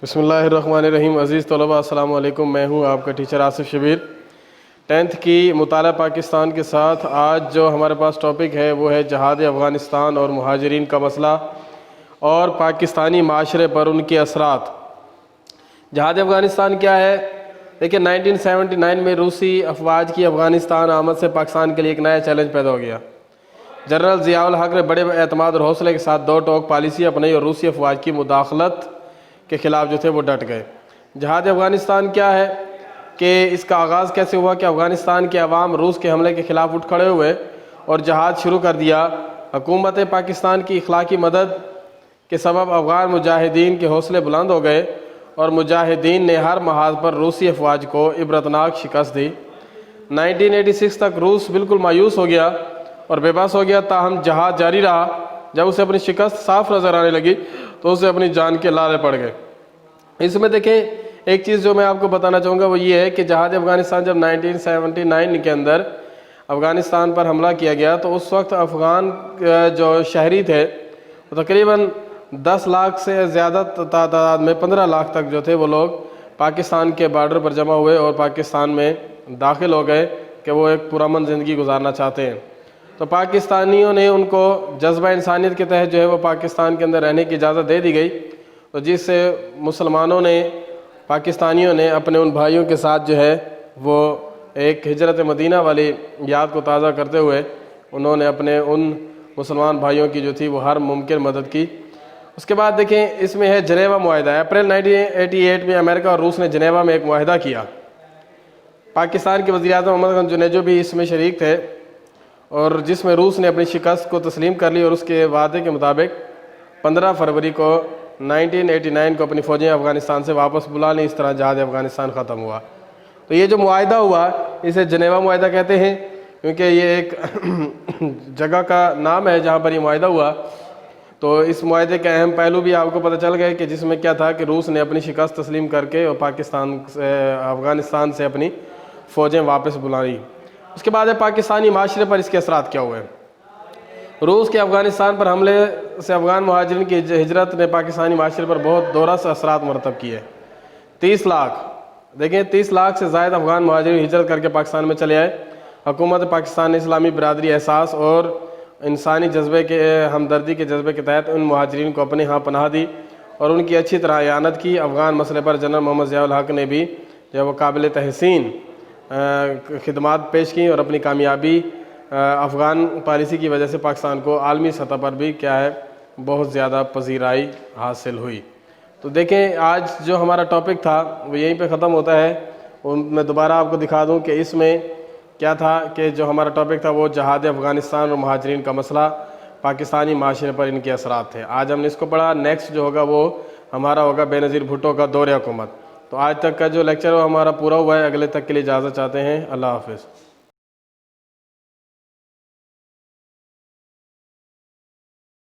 بسم اللہ الرحمن الرحیم۔ عزیز طلباء السلام علیکم، میں ہوں آپ کا ٹیچر آصف شبیر۔ 10th کی مطالعہ پاکستان کے ساتھ آج جو ہمارے پاس ٹاپک ہے وہ ہے جہاد افغانستان اور مہاجرین کا مسئلہ اور پاکستانی معاشرے پر ان کے اثرات۔ جہاد افغانستان کیا ہے؟ دیکھیں 1979 میں روسی افواج کی افغانستان آمد سے پاکستان کے لیے ایک نیا چیلنج پیدا ہو گیا۔ جنرل ضیاء الحق نے بڑے اعتماد اور حوصلے کے ساتھ دو ٹوک پالیسی اپنائی اور روسی افواج کی مداخلت کے خلاف جو تھے وہ ڈٹ گئے۔ جہاد افغانستان کیا ہے کہ اس کا آغاز کیسے ہوا کہ افغانستان کے عوام روس کے حملے کے خلاف اٹھ کھڑے ہوئے اور جہاد شروع کر دیا۔ حکومت پاکستان کی اخلاقی مدد کے سبب افغان مجاہدین کے حوصلے بلند ہو گئے اور مجاہدین نے ہر محاذ پر روسی افواج کو عبرتناک شکست دی۔ 1986 تک روس بالکل مایوس ہو گیا اور بے بس ہو گیا، تاہم جہاد جاری رہا۔ جب اسے اپنی شکست صاف نظر آنے لگی تو اسے اپنی جان کے لالے پڑ گئے۔ اس میں دیکھیں ایک چیز جو میں آپ کو بتانا چاہوں گا وہ یہ ہے کہ جہاد افغانستان جب 1979 کے اندر افغانستان پر حملہ کیا گیا تو اس وقت افغان جو شہری تھے وہ تقریباً 10 لاکھ سے زیادہ تعداد میں 15 لاکھ تک جو تھے وہ لوگ پاکستان کے بارڈر پر جمع ہوئے اور پاکستان میں داخل ہو گئے کہ وہ ایک پرامن زندگی گزارنا چاہتے ہیں۔ تو پاکستانیوں نے ان کو جذبہ انسانیت کے تحت جو ہے وہ پاکستان کے اندر رہنے کی اجازت دے دی گئی، تو جس سے مسلمانوں نے پاکستانیوں نے اپنے ان بھائیوں کے ساتھ جو ہے وہ ایک ہجرت مدینہ والی یاد کو تازہ کرتے ہوئے انہوں نے اپنے ان مسلمان بھائیوں کی جو تھی وہ ہر ممکن مدد کی۔ اس کے بعد دیکھیں اس میں ہے جنیوا معاہدہ۔ اپریل 1988 میں امریکہ اور روس نے جنیوا میں ایک معاہدہ کیا۔ پاکستان کے وزیر اعظم محمد خان جنیجو بھی اس میں شریک تھے اور جس میں روس نے اپنی شکست کو تسلیم کر لی اور اس کے وعدے کے مطابق 15 فروری کو 1989 کو اپنی فوجیں افغانستان سے واپس بلا لیں۔ اس طرح جہاد افغانستان ختم ہوا۔ تو یہ جو معاہدہ ہوا اسے جنیوا معاہدہ کہتے ہیں کیونکہ یہ ایک جگہ کا نام ہے جہاں پر یہ معاہدہ ہوا۔ تو اس معاہدے کے اہم پہلو بھی آپ کو پتہ چل گئے کہ جس میں کیا تھا کہ روس نے اپنی شکست تسلیم کر کے اور افغانستان سے اپنی فوجیں واپس بلائیں۔ اس کے بعد ہے پاکستانی معاشرے پر اس کے اثرات کیا ہوئے۔ روس کے افغانستان پر حملے سے افغان مہاجرین کی ہجرت نے پاکستانی معاشرے پر بہت دورہ سے اثرات مرتب کیے۔ 30 لاکھ دیکھیں 30 لاکھ سے زائد افغان مہاجرین ہجرت کر کے پاکستان میں چلے آئے۔ حکومت پاکستان نے اسلامی برادری احساس اور انسانی جذبے کے ہمدردی کے جذبے کے تحت ان مہاجرین کو اپنے ہاں پناہ دی اور ان کی اچھی طرح اعانت کی۔ افغان مسئلے پر جنرل محمد ضیاء الحق نے بھی جو وہ قابل تحسین خدمات پیش کی اور اپنی کامیابی افغان پالیسی کی وجہ سے پاکستان کو عالمی سطح پر بھی کیا ہے بہت زیادہ پذیرائی حاصل ہوئی۔ تو دیکھیں آج جو ہمارا ٹاپک تھا وہ یہیں پہ ختم ہوتا ہے۔ میں دوبارہ آپ کو دکھا دوں کہ اس میں کیا تھا کہ جو ہمارا ٹاپک تھا وہ جہاد افغانستان اور مہاجرین کا مسئلہ، پاکستانی معاشرے پر ان کے اثرات تھے۔ آج ہم نے اس کو پڑھا۔ نیکسٹ جو ہوگا وہ ہمارا ہوگا بے نظیر بھٹو کا دور حکومت۔ تو آج تک کا جو لیکچر وہ ہمارا پورا ہوا ہے۔ اگلے تک کے لیے اجازت چاہتے ہیں۔ اللہ حافظ۔